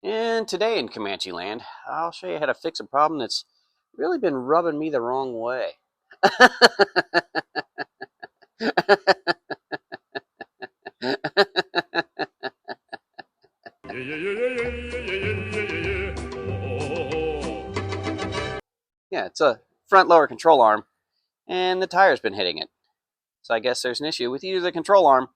And today in Comanche land, I'll show you how to fix a problem that's really been rubbing me the wrong way. Yeah, it's a front lower control arm, and the tire's been hitting it. So I guess there's an issue with either the control arm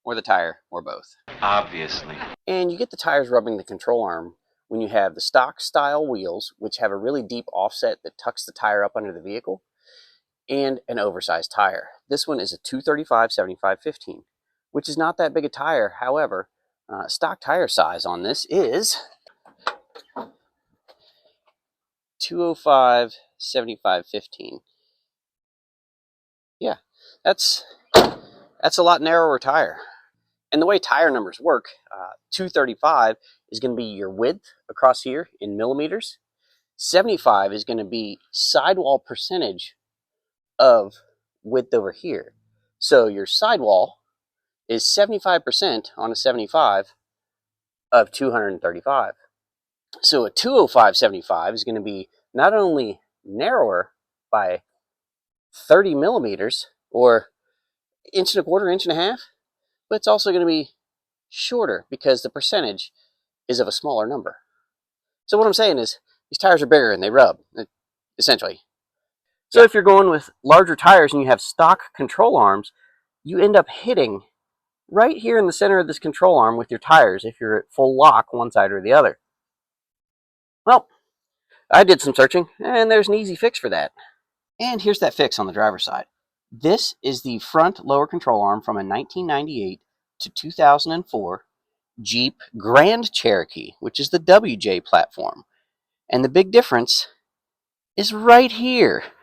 or the tire, or both. Obviously. And you get the tires rubbing the control arm when you have the stock style wheels, which have a really deep offset that tucks the tire up under the vehicle, and an oversized tire. This one is a 235/75/15, which is not that big a tire. However, stock tire size on this is 205/75/15. Yeah, that's a lot narrower tire. And the way tire numbers work, 235 is going to be your width across here in millimeters. 75 is going to be sidewall percentage of width over here. So your sidewall is 75% on a 75 of 235. So a 205/75 is going to be not only narrower by 30 millimeters, or inch and a quarter, inch and a half, but it's also going to be shorter because the percentage is of a smaller number. So what I'm saying is these tires are bigger and they rub, essentially. So if you're going with larger tires and you have stock control arms, you end up hitting right here in the center of this control arm with your tires if you're at full lock one side or the other. Well, I did some searching and there's an easy fix for that. And here's that fix on the driver's side. This is the front lower control arm from a 1998 to 2004 Jeep Grand Cherokee, which is the WJ platform. And the big difference is right here.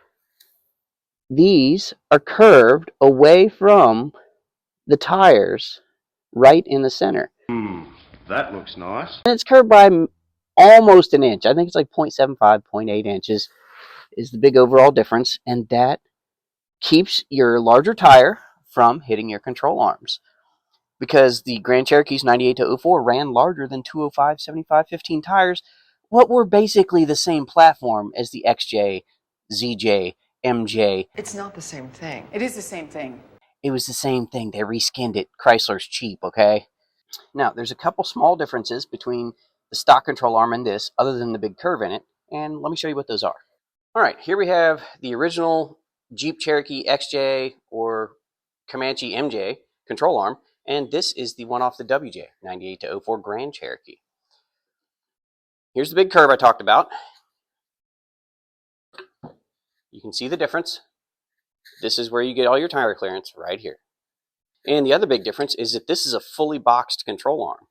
These are curved away from the tires right in the center. That looks nice. And it's curved by almost an inch. I think it's like 0.75, 0.8 inches is the big overall difference. And that keeps your larger tire from hitting your control arms. Because the Grand Cherokees 98 to 04 ran larger than 205/75/15 tires, what were basically the same platform as the XJ, ZJ, MJ. It's not the same thing. It is the same thing. It was the same thing. They reskinned it. Chrysler's cheap, okay? Now, there's a couple small differences between the stock control arm and this, other than the big curve in it, and let me show you what those are. All right, here we have the original Jeep Cherokee XJ or Comanche MJ control arm, and this is the one off the WJ, 98 to 04 Grand Cherokee. Here's the big curve I talked about. You can see the difference. This is where you get all your tire clearance, right here. And the other big difference is that this is a fully boxed control arm.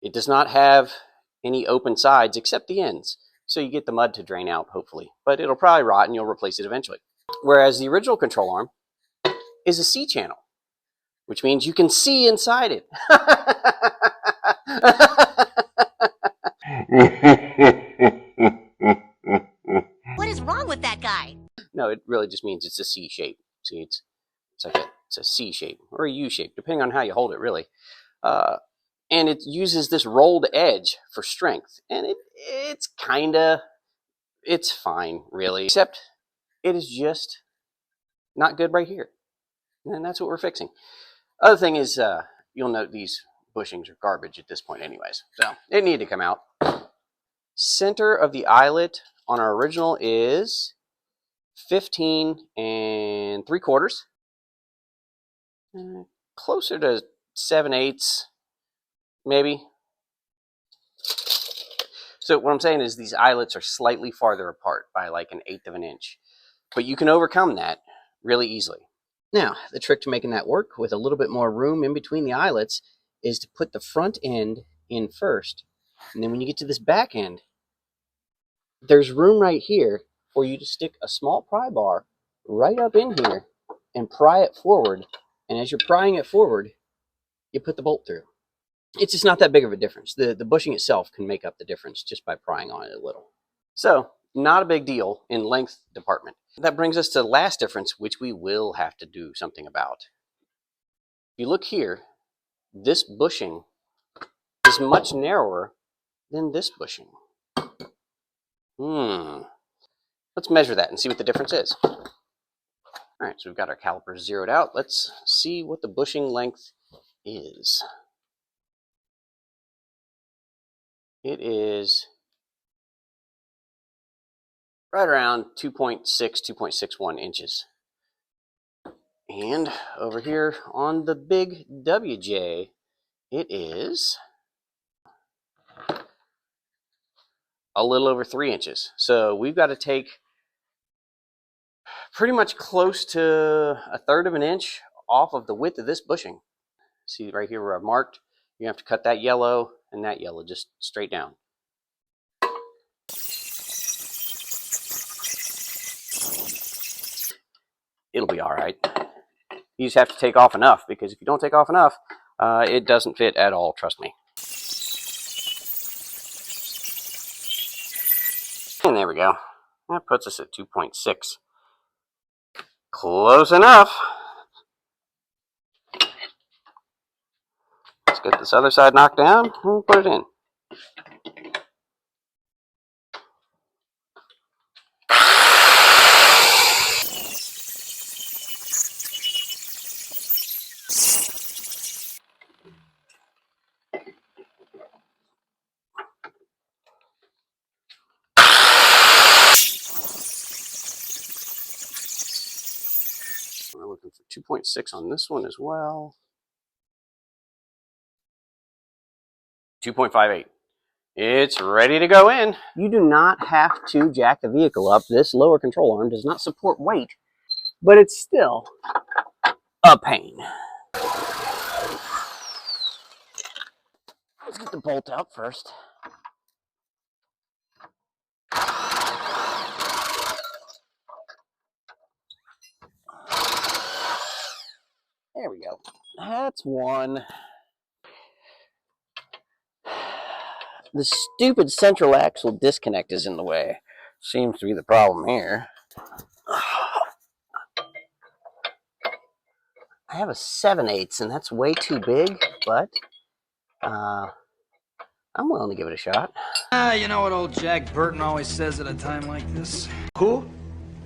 It does not have any open sides except the ends. So you get the mud to drain out, hopefully. But it'll probably rot and you'll replace it eventually. Whereas the original control arm is a C channel, which means you can see inside it. What is wrong with that guy? No, it really just means it's a C shape. See, it's a C shape or a U shape, depending on how you hold it, really. And it uses this rolled edge for strength, and it's fine, really, except it is just not good right here, and that's what we're fixing. Other thing is, you'll note these bushings are garbage at this point anyways, so it needed to come out. Center of the eyelet on our original is 15 3/4, closer to 7/8, maybe. So what I'm saying is these eyelets are slightly farther apart by like 1/8 of an inch, but you can overcome that really easily. Now, the trick to making that work with a little bit more room in between the eyelets is to put the front end in first. And then when you get to this back end, there's room right here for you to stick a small pry bar right up in here and pry it forward. And as you're prying it forward, you put the bolt through. It's just not that big of a difference. The bushing itself can make up the difference just by prying on it a little. So, not a big deal in length department. That brings us to the last difference, which we will have to do something about. If you look here, this bushing is much narrower than this bushing. Let's measure that and see what the difference is. All right, so we've got our calipers zeroed out. Let's see what the bushing length is. It is right around 2.6, 2.61 inches. And over here on the big WJ, it is a little over 3 inches. So we've got to take pretty much close to 1/3 of an inch off of the width of this bushing. See right here where I've marked, you have to cut that yellow and that yellow just straight down. It'll be all right. You just have to take off enough, because if you don't take off enough, it doesn't fit at all, trust me. And there we go. That puts us at 2.6. Close enough. Let's get this other side knocked down and put it in. We're looking for 2.6 on this one as well. 2.58. It's ready to go in. You do not have to jack the vehicle up. This lower control arm does not support weight, but it's still a pain. Let's get the bolt out first. There we go. That's one. The stupid central axle disconnect is in the way. Seems to be the problem here. I have a 7/8, and that's way too big, but I'm willing to give it a shot. You know what old Jack Burton always says at a time like this? Who?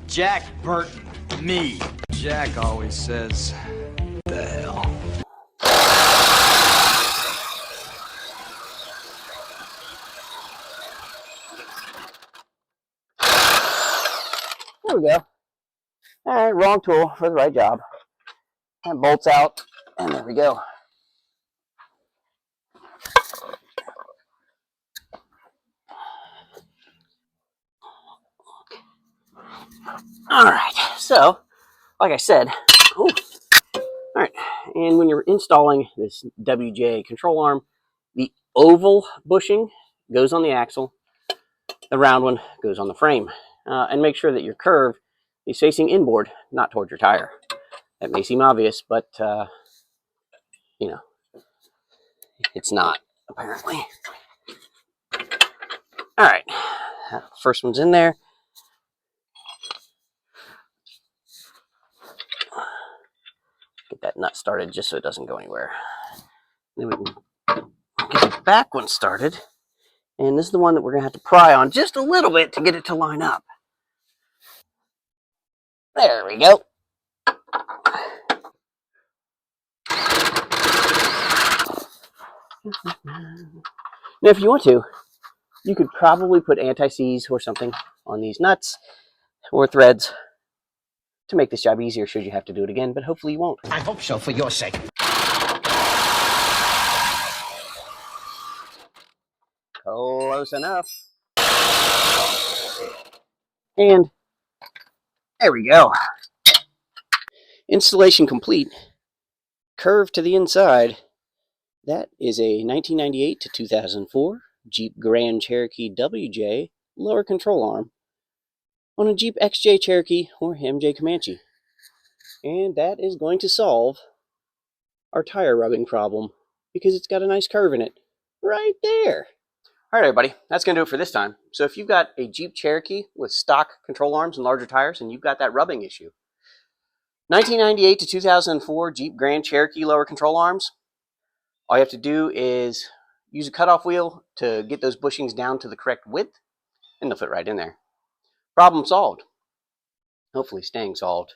Jack Burton. Me. Jack always says, the hell. There we go. All right, wrong tool for the right job. That bolts out, and there we go. All right, so like I said, all right, and when you're installing this WJ control arm, the oval bushing goes on the axle, the round one goes on the frame, and make sure that your curve is facing inboard, not towards your tire. That may seem obvious, but you know, it's not, apparently. All right, first one's in there. Get that nut started just so it doesn't go anywhere. Then we can get the back one started. And this is the one that we're going to have to pry on just a little bit to get it to line up. There we go. Now, if you want to, you could probably put anti-seize or something on these nuts or threads to make this job easier should you have to do it again, but hopefully you won't. I hope so, for your sake. Close enough. And there we go. Installation complete. Curve to the inside. That is a 1998 to 2004 Jeep Grand Cherokee WJ lower control arm on a Jeep XJ Cherokee or MJ Comanche. And that is going to solve our tire rubbing problem because it's got a nice curve in it right there. All right, everybody, that's going to do it for this time. So if you've got a Jeep Cherokee with stock control arms and larger tires and you've got that rubbing issue, 1998 to 2004 Jeep Grand Cherokee lower control arms, all you have to do is use a cutoff wheel to get those bushings down to the correct width, and they'll fit right in there. Problem solved. Hopefully staying solved.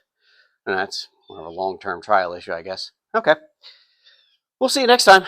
And that's more of a long-term trial issue, I guess. Okay. We'll see you next time.